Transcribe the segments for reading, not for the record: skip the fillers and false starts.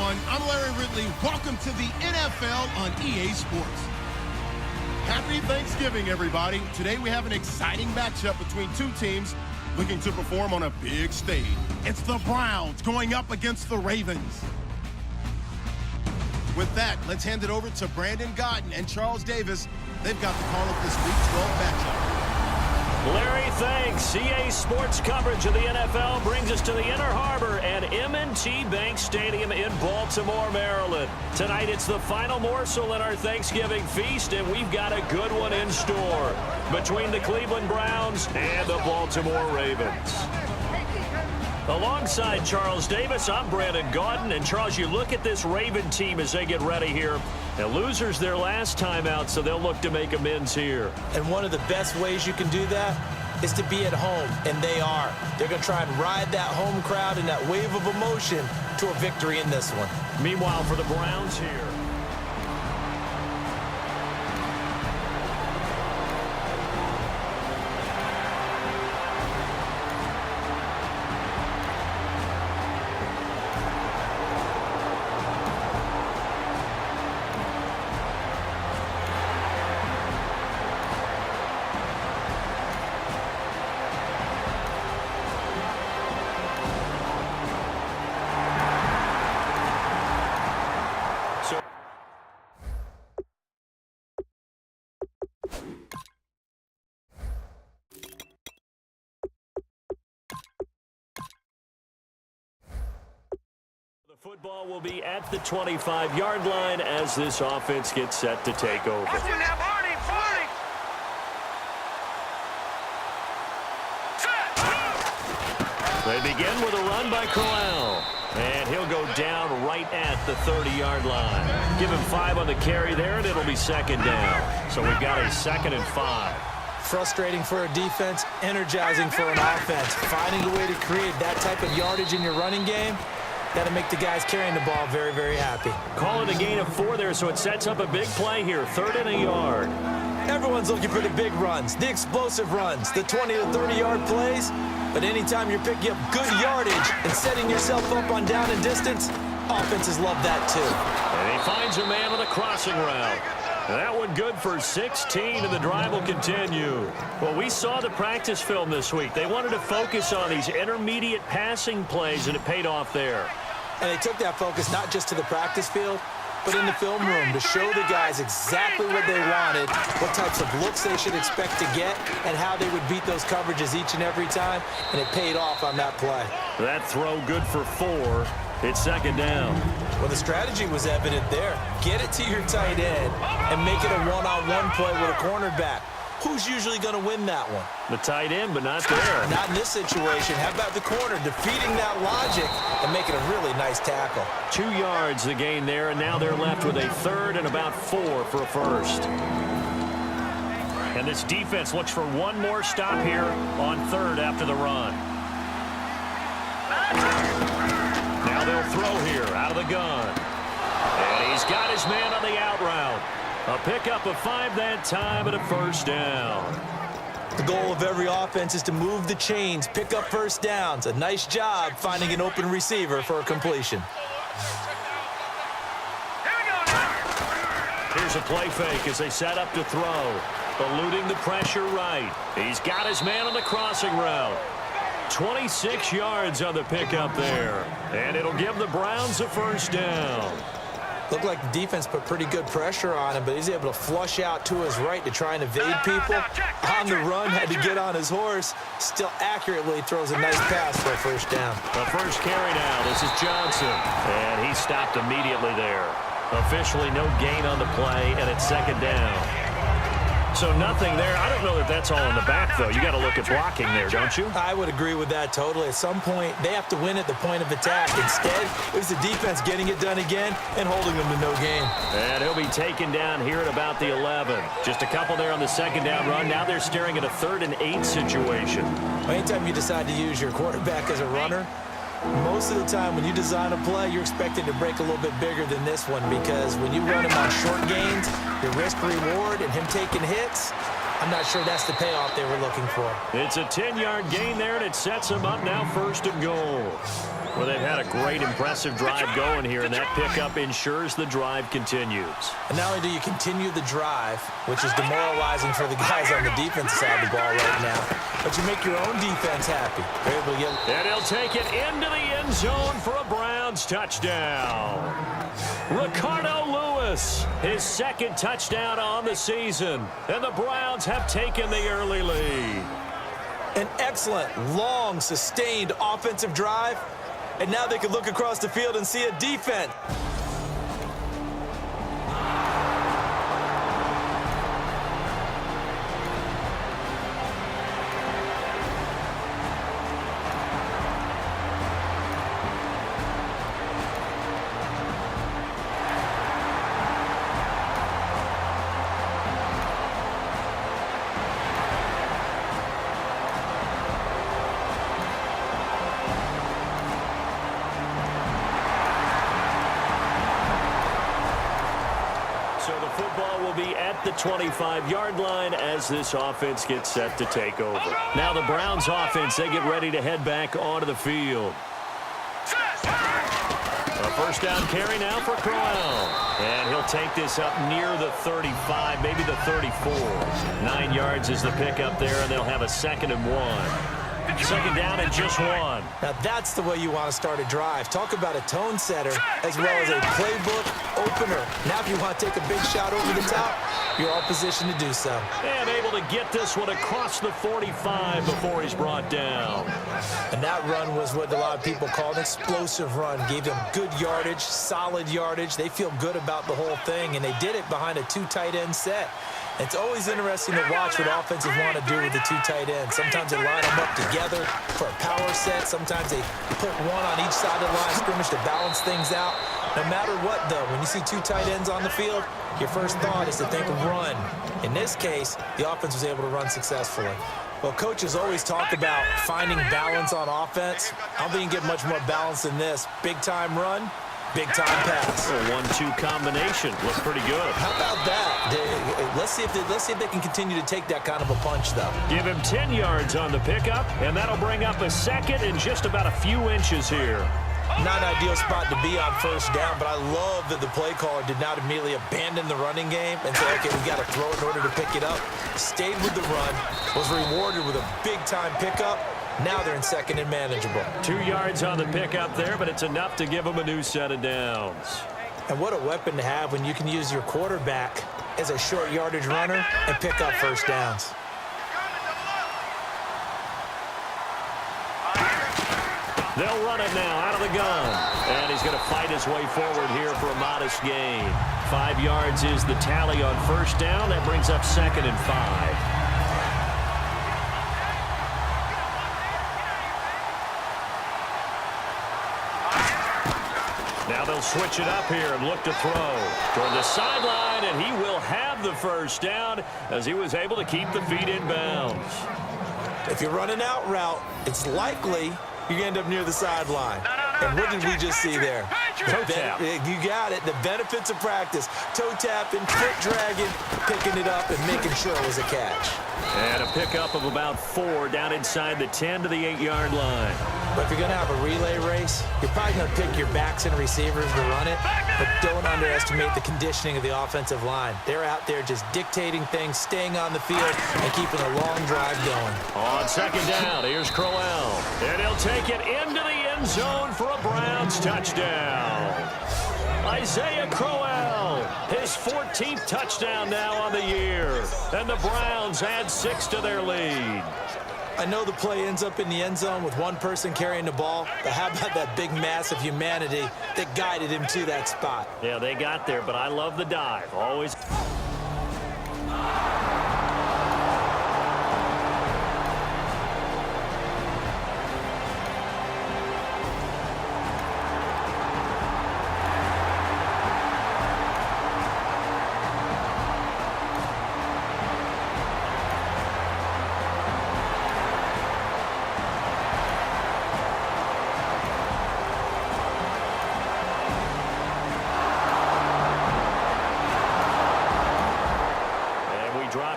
everyone. I'm Larry Ridley. Welcome to the NFL on EA Sports. Happy Thanksgiving, everybody. Today we have an exciting matchup between two teams looking to perform on a big stage. It's the Browns going up against the Ravens. With that, let's hand it over to Brandon Godden and Charles Davis. They've got the call of this Week 12 matchup. Larry, thanks. EA Sports coverage of the NFL brings us to the Inner Harbor and M&T Bank Stadium in Baltimore, Maryland. Tonight, it's the final morsel in our Thanksgiving feast, and we've got a good one in store between the Cleveland Browns and the Baltimore Ravens. Alongside Charles Davis, I'm Brandon Godden. And, Charles, you look at this Raven team as they get ready here. The losers their last time out, so they'll look to make amends here. And one of the best ways you can do that is to be at home, and they are. They're going to try and ride that home crowd and that wave of emotion to a victory in this one. Meanwhile, for the Browns here, football will be at the 25-yard line as this offense gets set to take over. They begin with a run by Corral. And he'll go down right at the 30-yard line. Give him 5 on the carry there, and it'll be second down. So we've got a 2nd and 5. Frustrating for a defense, energizing for an offense. Finding a way to create that type of yardage in your running game, that'll make the guys carrying the ball very, very happy. Calling a gain of 4 there, so it sets up a big play here. 3rd and a yard. Everyone's looking for the big runs, the explosive runs, the 20 to 30-yard plays. But anytime you're picking up good yardage and setting yourself up on down and distance, offenses love that too. And he finds a man on the crossing route. That one good for 16, and the drive will continue. Well, we saw the practice film this week. They wanted to focus on these intermediate passing plays, and it paid off there. And they took that focus not just to the practice field, but in the film room to show the guys exactly what they wanted, what types of looks they should expect to get, and how they would beat those coverages each and every time, and it paid off on that play. That throw good for 4. It's second down. Well, the strategy was evident there. Get it to your tight end and make it a one-on-one play with a cornerback. Who's usually going to win that one? The tight end, but not there. Not in this situation. How about the corner defeating that logic and making a really nice tackle? 2 yards the gain there, and now they're left with a 3rd and about 4 for a first. And this defense looks for one more stop here on 3rd after the run. Now they'll throw here out of the gun. And he's got his man on the out route. A pickup of 5 that time and a first down. The goal of every offense is to move the chains, pick up first downs. A nice job finding an open receiver for a completion. Here's a play fake as they set up to throw. Eluding the pressure right. He's got his man on the crossing route. 26 yards on the pickup there. And it'll give the Browns a first down. Looked like the defense put pretty good pressure on him, but he's able to flush out to his right to try and evade people. On the run, had to get on his horse. Still accurately throws a nice pass for a first down. The first carry now. This is Johnson. And he stopped immediately there. Officially no gain on the play, and it's second down. So nothing there. I don't know if that's all in the back, though. You got to look at blocking there, don't you? I would agree with that totally. At some point, they have to win at the point of attack. Instead, it was the defense getting it done again and holding them to no gain. And he'll be taken down here at about the 11. Just a couple there on the second down run. Now they're staring at a 3rd and 8 situation. Anytime you decide to use your quarterback as a runner, most of the time when you design a play, you're expected to break a little bit bigger than this one, because when you run him on short gains, your risk reward and him taking hits, I'm not sure that's the payoff they were looking for. It's a 10-yard gain there, and it sets them up now 1st and goal. Well, they've had a great, impressive drive going here, and that pickup ensures the drive continues. And not only do you continue the drive, which is demoralizing for the guys on the defensive side of the ball right now, but you make your own defense happy. They're able to get... And he'll take it into the end zone for a Browns touchdown. Ricardo Lewis, his 2nd touchdown on the season, and the Browns have taken the early lead. An excellent, long, sustained offensive drive. And now they can look across the field and see a defense. The 25-yard line as this offense gets set to take over. Now the Browns offense, they get ready to head back onto the field. A 1st down carry now for Crowell. And he'll take this up near the 35, maybe the 34. 9 yards is the pickup there, and they'll have a 2nd and 1. 2nd down and just 1. Now that's the way you want to start a drive. Talk about a tone setter as well as a playbook opener. Now if you want to take a big shot over the top, you're all positioned to do so. And able to get this one across the 45 before he's brought down. And that run was what a lot of people call an explosive run. Gave them good yardage, solid yardage. They feel good about the whole thing, and they did it behind a 2 tight end set. It's always interesting to watch what offenses want to do with the 2 tight ends. Sometimes they line them up together for a power set. Sometimes they put one on each side of the line of scrimmage to balance things out. No matter what, though, when you see 2 tight ends on the field, your first thought is to think of run. In this case, the offense was able to run successfully. Well, coaches always talk about finding balance on offense. I don't think you can get much more balance than this. Big-time run, big-time pass. A 1-2 combination. Looks pretty good. How about that? Let's see if they can continue to take that kind of a punch, though. Give him 10 yards on the pickup, and that'll bring up a 2nd and just about a few inches here. Not an ideal spot to be on 1st down, but I love that the play caller did not immediately abandon the running game and say, okay, we got to throw it in order to pick it up. Stayed with the run, was rewarded with a big-time pickup. Now they're in 2nd and manageable. 2 yards on the pickup there, but it's enough to give them a new set of downs. And what a weapon to have when you can use your quarterback as a short yardage runner and pick up 1st downs. They'll run it now out of the gun. And he's going to fight his way forward here for a modest gain. 5 yards is the tally on 1st down. That brings up 2nd and 5. Now they'll switch it up here and look to throw toward the sideline, and he will have the 1st down as he was able to keep the feet in bounds. If you're running out route, it's likely you end up near the sideline. And what did we just see there? Toe tap. You got it. The benefits of practice. Toe tapping, foot dragging, picking it up, and making sure it was a catch. And a pickup of about 4 down inside the 10 to the 8-yard line. But if you're going to have a relay race, you're probably going to pick your backs and receivers to run it, but don't underestimate the conditioning of the offensive line. They're out there just dictating things, staying on the field, and keeping a long drive going. On 2nd down, here's Crowell. And he'll take it into the end zone for a Browns touchdown. Isaiah Crowell, his 14th touchdown now on the year. And the Browns add 6 to their lead. I know the play ends up in the end zone with one person carrying the ball, but how about that big mass of humanity that guided him to that spot? Yeah, they got there, but I love the dive. Always.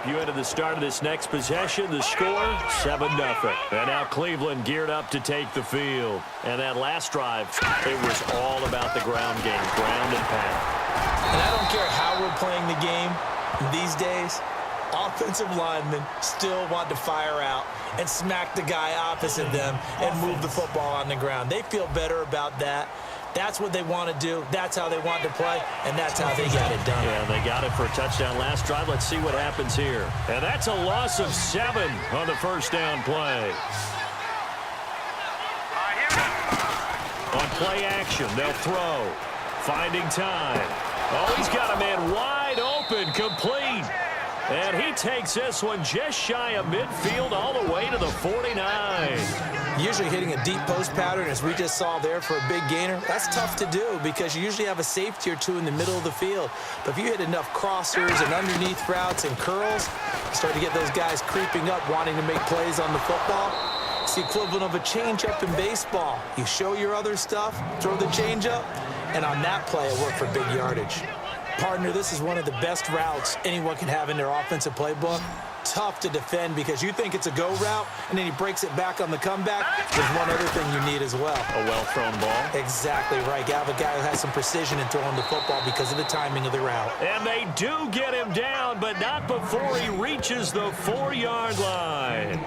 you into the start of this next possession. The score, 7-0. And now Cleveland geared up to take the field. And that last drive, it was all about the ground game, ground and pound. And I don't care how we're playing the game these days, offensive linemen still want to fire out and smack the guy opposite them and move the football on the ground. They feel better about that. That's what they want to do. That's how they want to play, and that's how they got it done. Yeah, they got it for a touchdown last drive. Let's see what happens here. And that's a loss of 7 on the first down play. On play action, they'll throw. Finding time. Oh, he's got a man wide open, complete. And he takes this one just shy of midfield all the way to the 49. Usually hitting a deep post pattern, as we just saw there, for a big gainer, that's tough to do because you usually have a safety or two in the middle of the field. But if you hit enough crossers and underneath routes and curls, you start to get those guys creeping up, wanting to make plays on the football. It's the equivalent of a changeup in baseball. You show your other stuff, throw the changeup, and on that play, it worked for big yardage. Partner, this is one of the best routes anyone can have in their offensive playbook. Tough to defend because you think it's a go route, and then he breaks it back on the comeback. There's one other thing you need as well. A well-thrown ball. Exactly right. You have a guy who has some precision in throwing the football because of the timing of the route. And they do get him down, but not before he reaches the 4-yard line.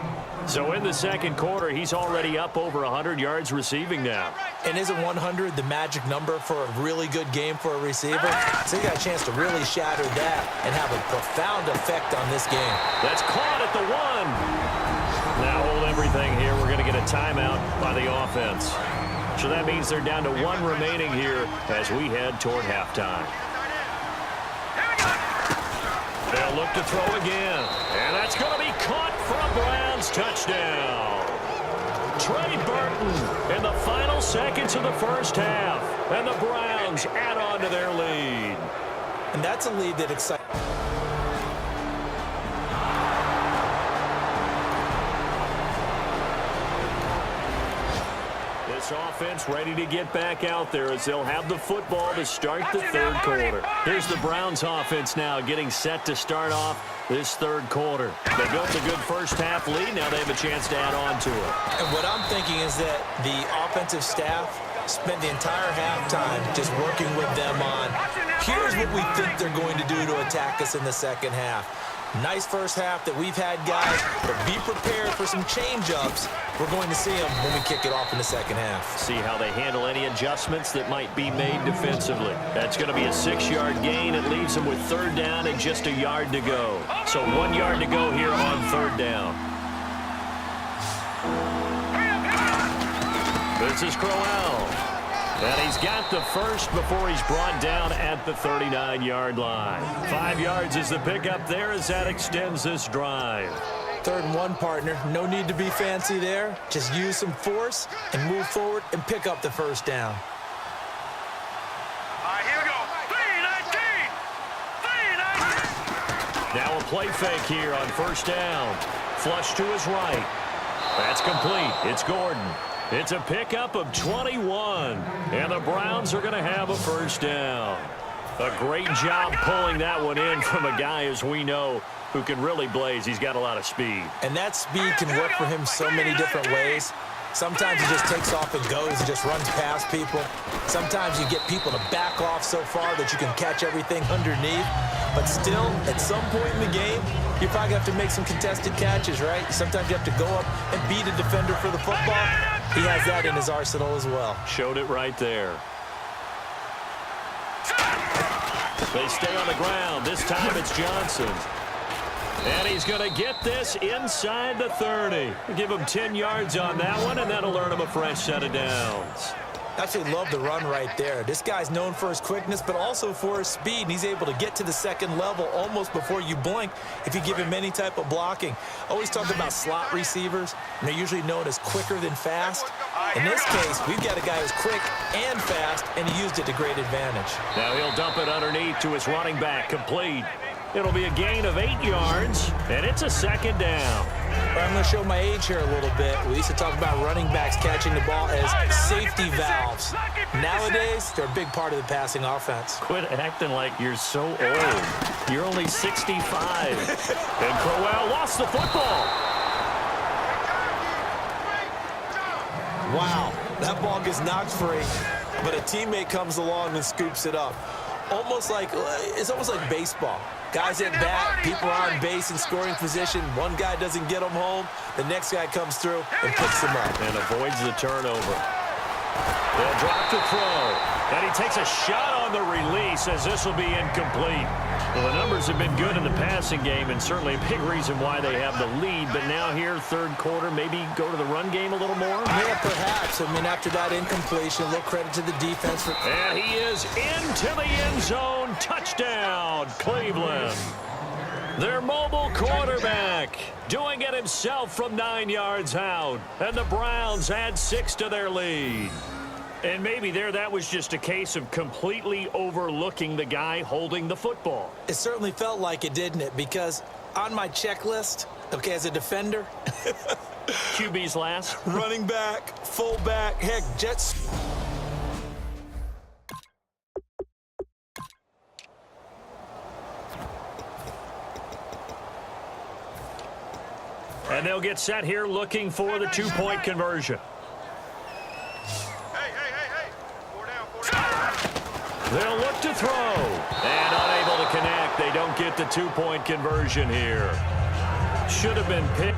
So in the second quarter, he's already up over 100 yards receiving now. And isn't 100 the magic number for a really good game for a receiver? So you got a chance to really shatter that and have a profound effect on this game. That's caught at the 1. Now hold everything here. We're going to get a timeout by the offense. So that means they're down to 1 remaining here as we head toward halftime. They'll look to throw again. And that's going to be caught for a Browns touchdown. Trey Burton in the final seconds of the first half. And the Browns add on to their lead. And that's a lead that excites. This offense ready to get back out there as they'll have the football to start the third quarter. Here's the Browns offense now getting set to start off this third quarter. They built a good first half lead. Now they have a chance to add on to it. And what I'm thinking is that the offensive staff spent the entire halftime just working with them on, here's what we think they're going to do to attack us in the second half. Nice first half that we've had, guys, but be prepared for some change-ups. We're going to see them when we kick it off in the second half. See how they handle any adjustments that might be made defensively. That's going to be a 6-yard gain. It leaves them with third down and just a yard to go. So 1 yard to go here on third down. This is Crowell. And he's got the first before he's brought down at the 39-yard line. 5 yards is the pickup there as that extends this drive. 3rd and 1, partner. No need to be fancy there. Just use some force and move forward and pick up the first down. All right, here we go. 3-19. Now a play fake here on first down. Flush to his right. That's complete. It's Gordon. It's a pickup of 21, and the Browns are going to have a first down. A great job pulling that one in from a guy, as we know, who can really blaze. He's got a lot of speed. And that speed can work for him so many different ways. Sometimes he just takes off and goes and just runs past people. Sometimes you get people to back off so far that you can catch everything underneath. But still, at some point in the game, you're probably going to have to make some contested catches, right? Sometimes you have to go up and beat a defender for the football. He has that in his arsenal as well. Showed it right there. They stay on the ground. This time it's Johnson. And he's going to get this inside the 30. Give him 10 yards on that one, and that'll earn him a fresh set of downs. Actually love the run right there. This guy's known for his quickness, but also for his speed, and he's able to get to the second level almost before you blink if you give him any type of blocking. Always talk about slot receivers, and they're usually known as quicker than fast. In this case, we've got a guy who's quick and fast, and he used it to great advantage. Now he'll dump it underneath to his running back, complete. It'll be a gain of 8 yards, and it's a second down. I'm going to show my age here a little bit. We used to talk about running backs catching the ball as safety valves. Nowadays, they're a big part of the passing offense. Quit acting like you're so old. You're only 65. And Crowell lost the football. Wow, that ball gets knocked free, but a teammate comes along and scoops it up. It's almost like baseball. Guys at bat, people are on base in scoring position. One guy doesn't get them home. The next guy comes through and picks them up. And avoids the turnover. They'll drop to throw. And he takes a shot on the release as this will be incomplete. Well, the numbers have been good in the passing game and certainly a big reason why they have the lead. But now here, third quarter, maybe go to the run game a little more? Yeah, perhaps. I mean, after that incompletion, a little credit to the defense. And he is into the end zone. Touchdown, Cleveland. Their mobile quarterback doing it himself from 9 yards out. And the Browns add 6 to their lead. And maybe that was just a case of completely overlooking the guy holding the football. It certainly felt like it, didn't it? Because on my checklist, okay, as a defender, QB's last. running back, fullback, heck, Jets. And they'll get set here looking for the two-point conversion. They'll look to throw. And unable to connect. They don't get the two-point conversion here. Should have been picked.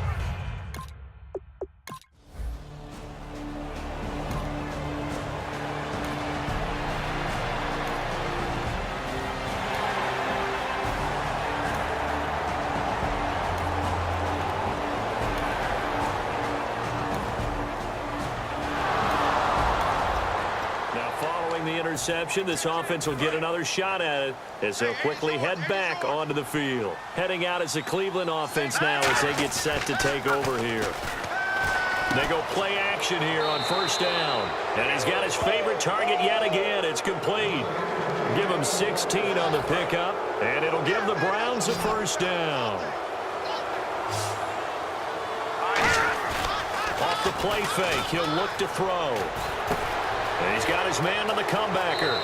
Interception. This offense will get another shot at it as they'll quickly head back onto the field. Heading out is the Cleveland offense now as they get set to take over here. They go play action here on first down. And he's got his favorite target yet again. It's complete. Give him 16 on the pickup, and it'll give the Browns a first down. Off the play fake, he'll look to throw. And he's got his man on the comebacker.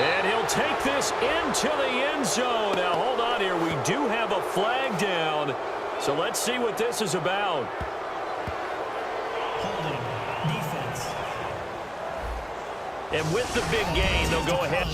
And he'll take this into the end zone. Now, hold on here. We do have a flag down. So let's see what this is about. Holding. Defense. And with the big gain, they'll go ahead.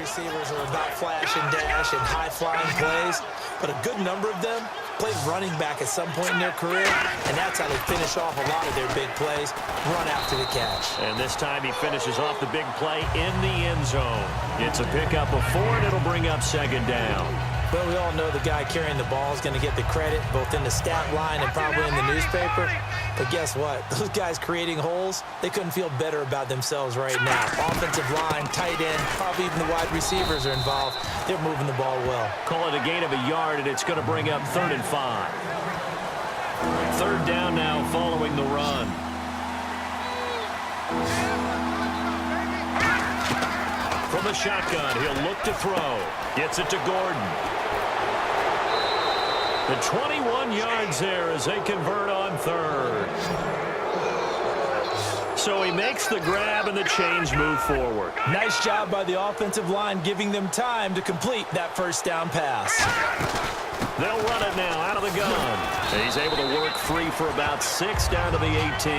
Receivers are about flash and dash and high-flying plays, but a good number of them played running back at some point in their career, and that's how they finish off a lot of their big plays, run after the catch. And this time he finishes off the big play in the end zone. It's a pickup of 4, and it'll bring up second down. Well, we all know the guy carrying the ball is going to get the credit, both in the stat line and probably in the newspaper. But guess what? Those guys creating holes, they couldn't feel better about themselves right now. Offensive line, tight end, probably even the wide receivers are involved. They're moving the ball well. Call it a gain of a yard, and it's going to bring up 3rd and 5. Third down now following the run. From the shotgun, he'll look to throw. Gets it to Gordon. The 21 yards there as they convert on 3rd. So he makes the grab and the chains move forward. Nice job by the offensive line giving them time to complete that first down pass. They'll run it now out of the gun. And he's able to work free for about 6 down to the 18.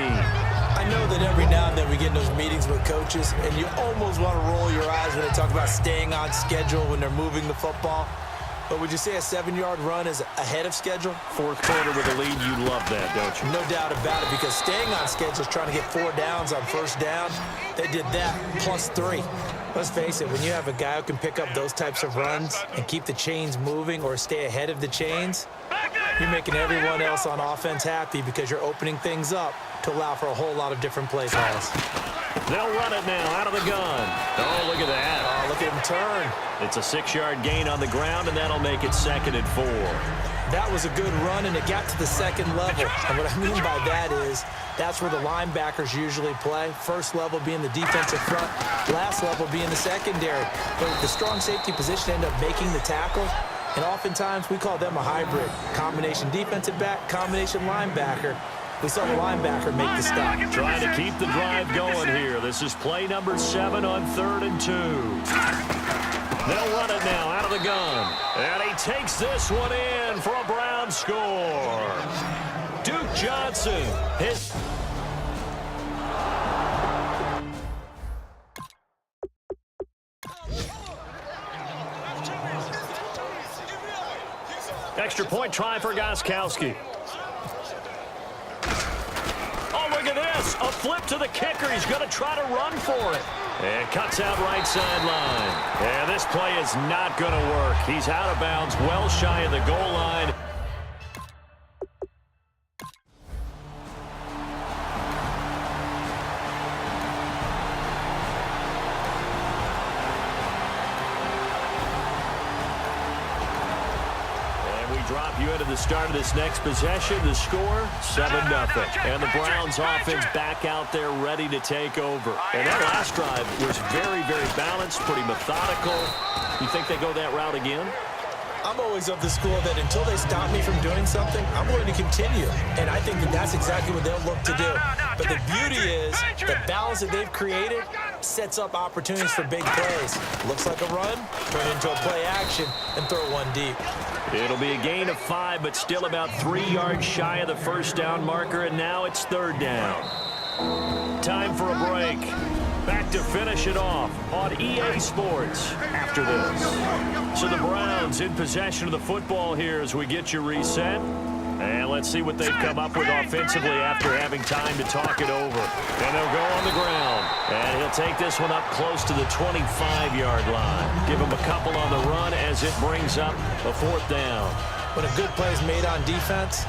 I know that every now and then we get in those meetings with coaches, and you almost want to roll your eyes when they talk about staying on schedule when they're moving the football. But would you say a 7-yard run is ahead of schedule? Fourth quarter with a lead, you love that, don't you? No doubt about it, because staying on schedule is trying to get 4 downs on first down. They did that plus 3. Let's face it, when you have a guy who can pick up those types of runs and keep the chains moving or stay ahead of the chains, you're making everyone else on offense happy because you're opening things up to allow for a whole lot of different play calls. They'll run it now out of the gun. Oh, look at that. Oh, look at him turn. It's a 6-yard gain on the ground, and that'll make it 2nd and 4. That was a good run, and it got to the second level. And what I mean by that is that's where the linebackers usually play. First level being the defensive front, last level being the secondary. But the strong safety position ended up making the tackle, and oftentimes we call them a hybrid. Combination defensive back, combination linebacker. We saw the linebacker make the stop. Trying to keep the drive going here. This is play number 7 on 3rd and 2. They'll run it now out of the gun. And he takes this one in for a Brown score. Duke Johnson hit. Extra point try for Gostkowski. Oh, look at this. A flip to the kicker. He's going to try to run for it. And cuts out right sideline. And this play is not going to work. He's out of bounds, well shy of the goal line. Drop you into the start of this next possession. The score, 7-0. And the Browns offense back out there ready to take over. And that last drive was very, very balanced, pretty methodical. You think they go that route again? I'm always of the school that until they stop me from doing something, I'm going to continue. And I think that that's exactly what they'll look to do. But the beauty is the balance that they've created sets up opportunities for big plays. Looks like a run, turn it into a play action, and throw one deep. It'll be a gain of 5, but still about 3 yards shy of the first down marker, and now it's 3rd down. Time for a break. Back to finish it off on EA Sports after this. So the Browns in possession of the football here as we get you reset. And let's see what they've come up with offensively after having time to talk it over. And they'll go on the ground. And he'll take this one up close to the 25-yard line. Give him a couple on the run as it brings up a 4th down. When a good play is made on defense,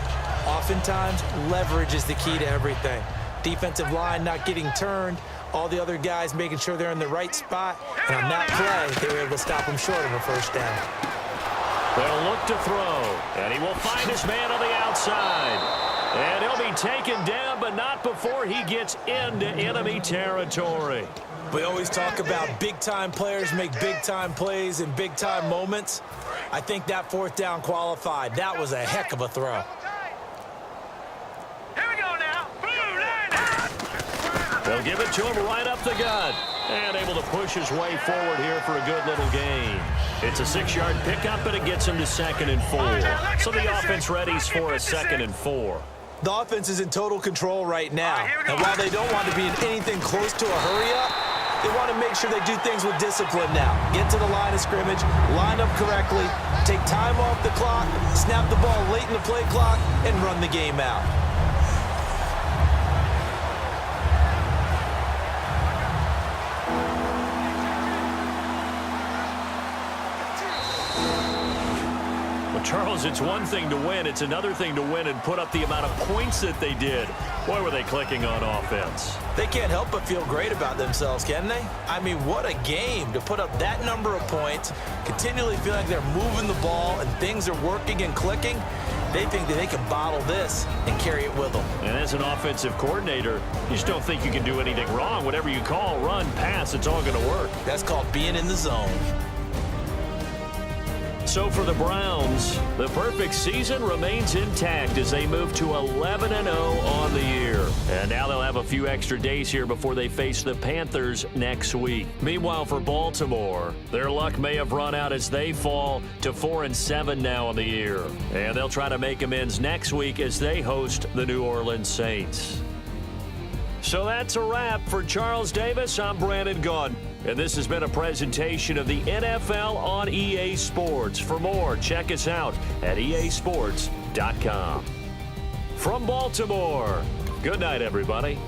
oftentimes leverage is the key to everything. Defensive line not getting turned, all the other guys making sure they're in the right spot. And on that play, they were able to stop him short of a first down. They'll look to throw, and he will find his man on the outside. And he'll be taken down, but not before he gets into enemy territory. We always talk about big-time players make big-time plays in big-time moments. I think that 4th down qualified. That was a heck of a throw. Here we go now. They'll give it to him right up the gut. And able to push his way forward here for a good little gain. It's a 6-yard pickup, but it gets him to 2nd and 4. So the offense readies for a 2nd and 4. The offense is in total control right now. And while they don't want to be in anything close to a hurry-up, they want to make sure they do things with discipline now. Get to the line of scrimmage, line up correctly, take time off the clock, snap the ball late in the play clock, and run the game out. Charles, it's one thing to win. It's another thing to win and put up the amount of points that they did. Boy, were they clicking on offense. They can't help but feel great about themselves, can they? I mean, what a game to put up that number of points, continually feel like they're moving the ball and things are working and clicking. They think that they can bottle this and carry it with them. And as an offensive coordinator, you just don't think you can do anything wrong. Whatever you call, run, pass, it's all going to work. That's called being in the zone. So for the Browns, the perfect season remains intact as they move to 11-0 on the year. And now they'll have a few extra days here before they face the Panthers next week. Meanwhile, for Baltimore, their luck may have run out as they fall to 4-7 now on the year. And they'll try to make amends next week as they host the New Orleans Saints. So that's a wrap. For Charles Davis, I'm Brandon Gaudin. And this has been a presentation of the NFL on EA Sports. For more, check us out at easports.com. From Baltimore, good night, everybody.